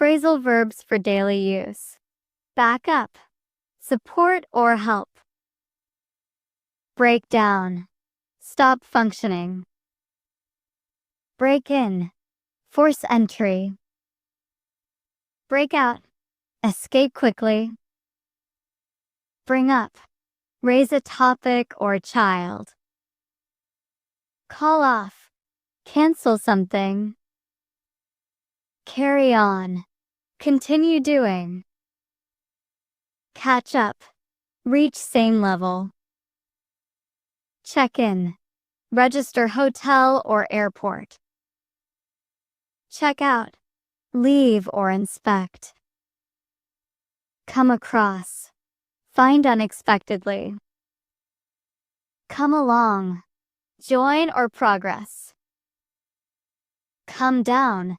Phrasal verbs for daily use. Back up, support or help. Break down, stop functioning. Break in, force entry. Break out, escape quickly. Bring up, raise a topic or child. Call off, cancel something. Carry on, continue doing. Catch up, reach same level. Check in, register hotel or airport. Check out, leave or inspect. Come across, find unexpectedly. Come along, join or progress. Come down,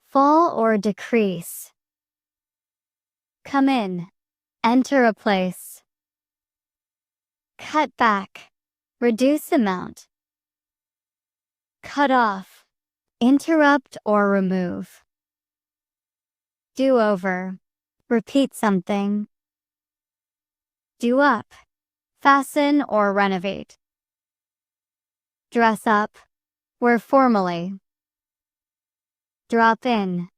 fall or decrease. Come in, enter a place. Cut back, reduce amount. Cut off, interrupt or remove. Do over, repeat something. Do up, fasten or renovate. Dress up, wear formally. Drop in,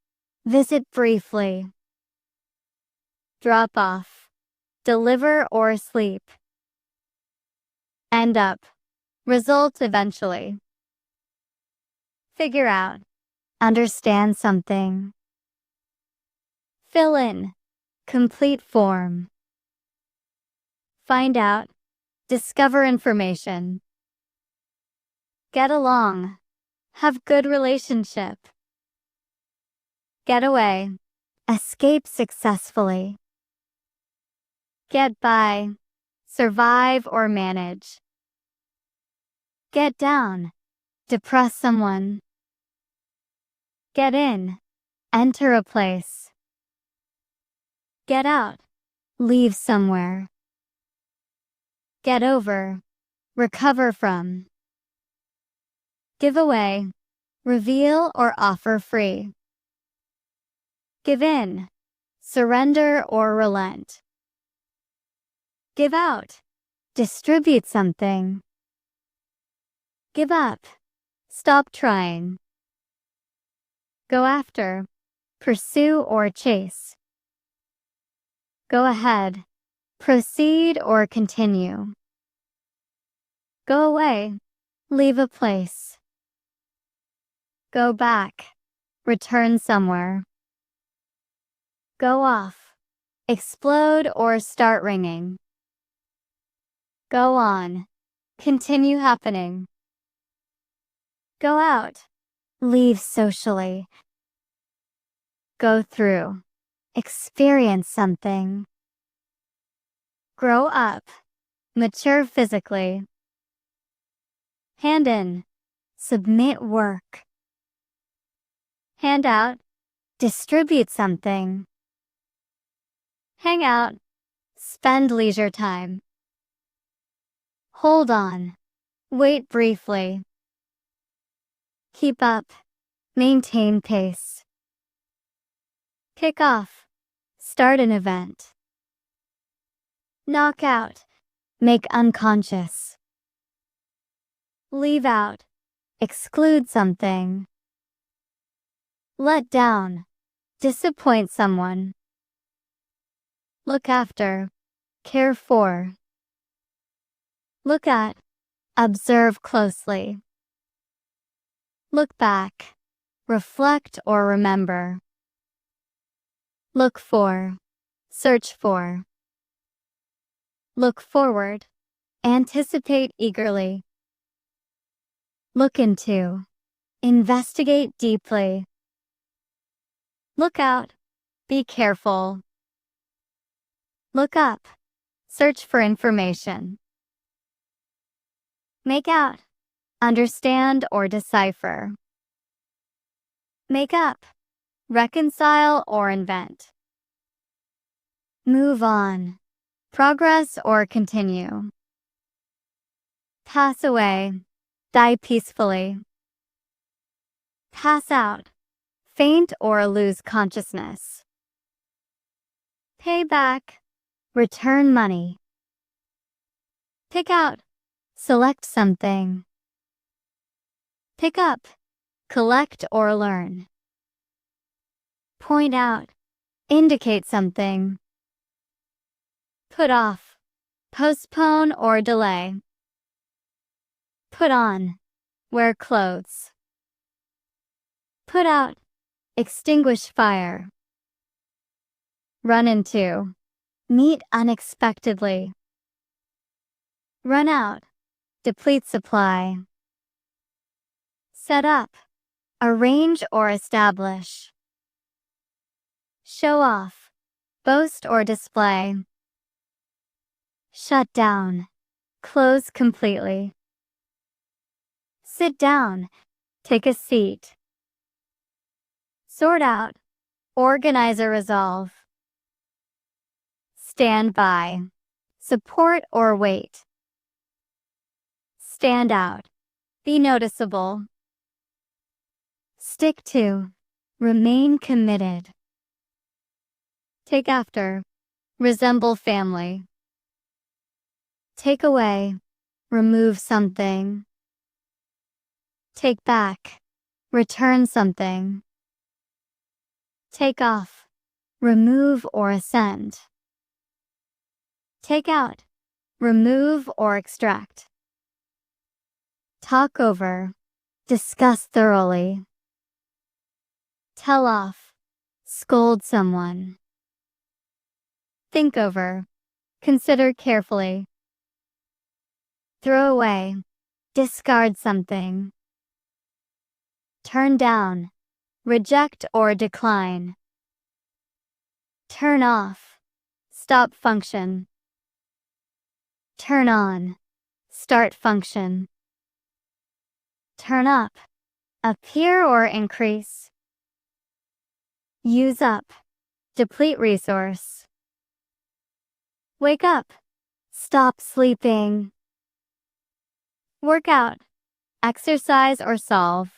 visit briefly. Drop off, deliver or sleep. End up, result eventually. Figure out, understand something. Fill in, complete form. Find out, discover information. Get along, have good relationship. Get away, escape successfully. Get by, survive or manage. Get down, depress someone. Get in, enter a place. Get out, leave somewhere. Get over, recover from. Give away, reveal or offer free. Give in, surrender or relent. Give out, distribute something. Give up, stop trying. Go after, pursue or chase. Go ahead, proceed or continue. Go away, leave a place. Go back, return somewhere. Go off, explode or start ringing. Go on, continue happening. Go out, leave socially. Go through, experience something. Grow up, mature physically. Hand in, submit work. Hand out, distribute something. Hang out, spend leisure time. Hold on, wait briefly. Keep up, maintain pace. Kick off, start an event. Knock out, make unconscious. Leave out, exclude something. Let down, disappoint someone. Look after, care for. Look at, observe closely. Look back, reflect or remember. Look for, search for. Look forward, anticipate eagerly. Look into, investigate deeply. Look out, be careful. Look up, search for information. Make out, understand or decipher. Make up, reconcile or invent. Move on, progress or continue. Pass away, die peacefully. Pass out, faint or lose consciousness. Pay back, return money. Pick out, select something. Pick up, collect or learn. Point out, indicate something. Put off, postpone or delay. Put on, wear clothes. Put out, extinguish fire. Run into, meet unexpectedly. Run out, deplete supply. Set up, arrange or establish. Show off, boast or display. Shut down, close completely. Sit down, take a seat. Sort out, organize or resolve. Stand by, support or wait. Stand out, be noticeable. Stick to, remain committed. Take after, resemble family. Take away, remove something. Take back, return something. Take off, remove or ascend. Take out, remove or extract. Talk over, discuss thoroughly. Tell off, scold someone. Think over, consider carefully. Throw away, discard something. Turn down, reject or decline. Turn off, stop function. Turn on, start function. Turn up, appear or increase. Use up, deplete resource. Wake up, stop sleeping. Work out, exercise or solve.